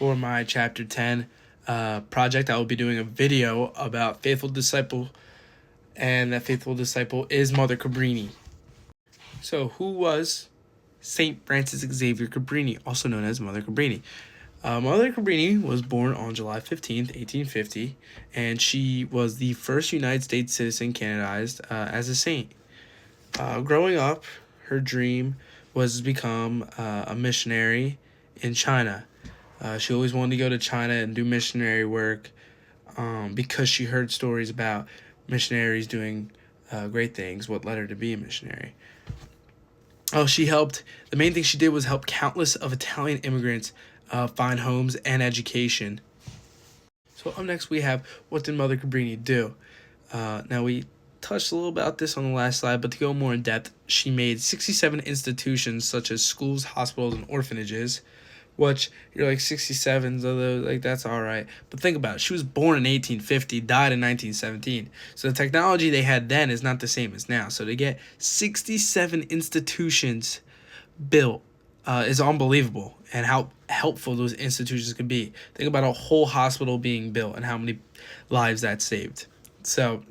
for my Chapter 10 project. I will be doing a video about Faithful Disciple, and that Faithful Disciple is Mother Cabrini. So, who was St. Francis Xavier Cabrini, also known as Mother Cabrini? Mother Cabrini was born on July 15th, 1850, and she was the first United States citizen canonized as a saint. Growing up, her dream was to become a missionary in China. She always wanted to go to China and do missionary work because she heard stories about missionaries doing great things, what led her to be a missionary. The main thing she did was help countless of Italian immigrants find homes and education. So up next we have, what did Mother Cabrini do? Now we touched a little about this on the last slide, but to go more in depth, she made 67 institutions such as schools, hospitals, and orphanages, which you're like 67, so like that's all right. But think about it. She was born in 1850, died in 1917. So the technology they had then is not the same as now. So to get 67 institutions built is unbelievable, and how helpful those institutions could be. Think about a whole hospital being built and how many lives that saved. So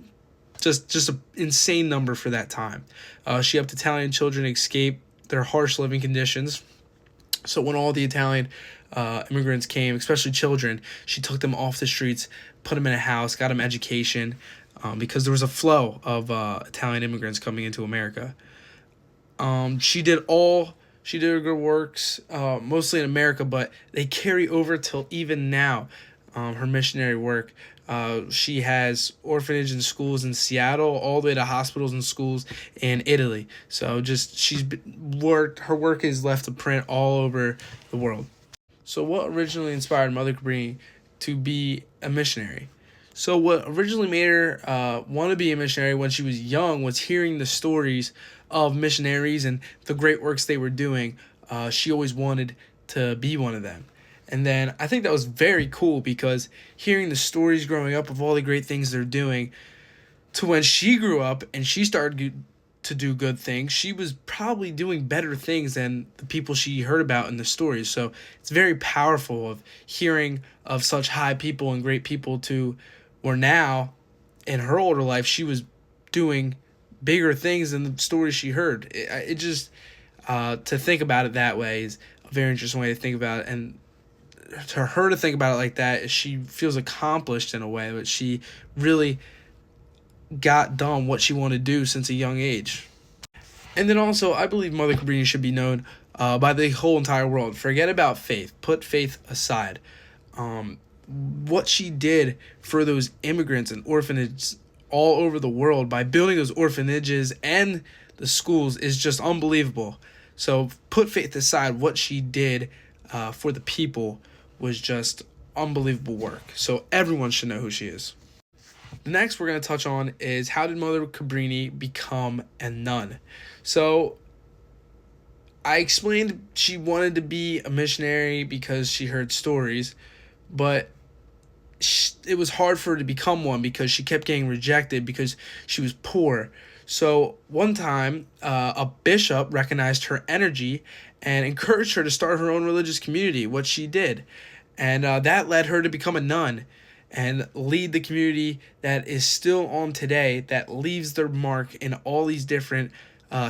just an insane number for that time. She helped Italian children escape their harsh living conditions. So when all the Italian immigrants came, especially children, she took them off the streets, put them in a house, got them education, because there was a flow of Italian immigrants coming into America. She did her good works, mostly in America, but they carry over till even now. Her missionary work. She has orphanage and schools in Seattle, all the way to hospitals and schools in Italy. So her work is left to print all over the world. So what originally inspired Mother Cabrini to be a missionary? So what originally made her want to be a missionary when she was young was hearing the stories of missionaries and the great works they were doing. She always wanted to be one of them. And then I think that was very cool, because hearing the stories growing up of all the great things they're doing, to when she grew up and she started to do good things, she was probably doing better things than the people she heard about in the stories. So it's very powerful of hearing of such high people and great people to where now in her older life she was doing bigger things than the stories she heard. It just to think about it that way is a very interesting way to think about it. And to her to think about it like that, she feels accomplished in a way, but she really got done what she wanted to do since a young age. And then also, I believe Mother Cabrini should be known by the whole entire world. Forget about faith. Put faith aside. What she did for those immigrants and orphanages all over the world by building those orphanages and the schools is just unbelievable. So put faith aside, what she did for the people was just unbelievable work. So everyone should know who she is. The next we're going to touch on is, how did Mother Cabrini become a nun? So I explained she wanted to be a missionary because she heard stories, but it was hard for her to become one because she kept getting rejected because she was poor. So one time, a bishop recognized her energy and encouraged her to start her own religious community, what she did. And that led her to become a nun and lead the community that is still on today, that leaves their mark in all these different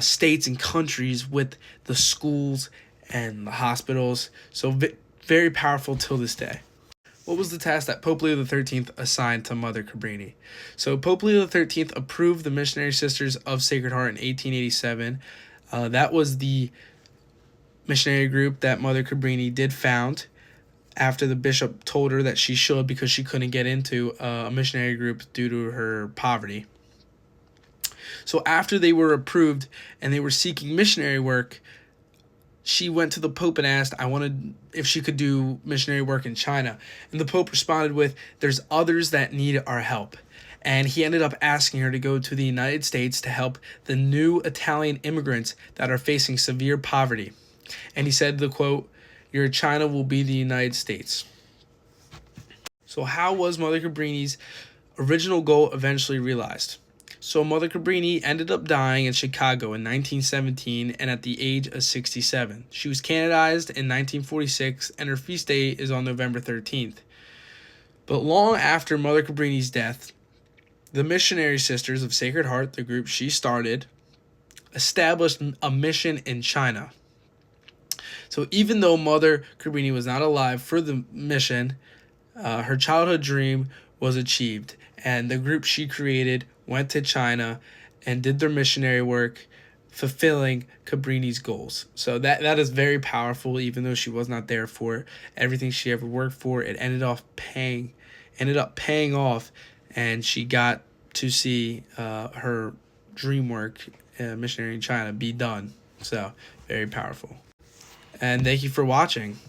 states and countries with the schools and the hospitals. So very powerful till this day. What was the task that Pope Leo XIII assigned to Mother Cabrini? So Pope Leo XIII approved the Missionary Sisters of Sacred Heart in 1887. That was the missionary group that Mother Cabrini did found after the bishop told her that she should, because she couldn't get into a missionary group due to her poverty. So after they were approved and they were seeking missionary work, she went to the Pope and asked, I wanted if she could do missionary work in China. And the Pope responded with, there's others that need our help. And he ended up asking her to go to the United States to help the new Italian immigrants that are facing severe poverty. And he said, the quote, your China will be the United States. So how was Mother Cabrini's original goal eventually realized? So Mother Cabrini ended up dying in Chicago in 1917 and at the age of 67. She was canonized in 1946 and her feast day is on November 13th. But long after Mother Cabrini's death, the Missionary Sisters of Sacred Heart, the group she started, established a mission in China. So even though Mother Cabrini was not alive for the mission, her childhood dream was achieved, and the group she created went to China and did their missionary work, fulfilling Cabrini's goals. So that is very powerful. Even though she was not there for everything she ever worked for, it ended up paying off, and she got to see her dream work, missionary in China, be done. So very powerful. And thank you for watching.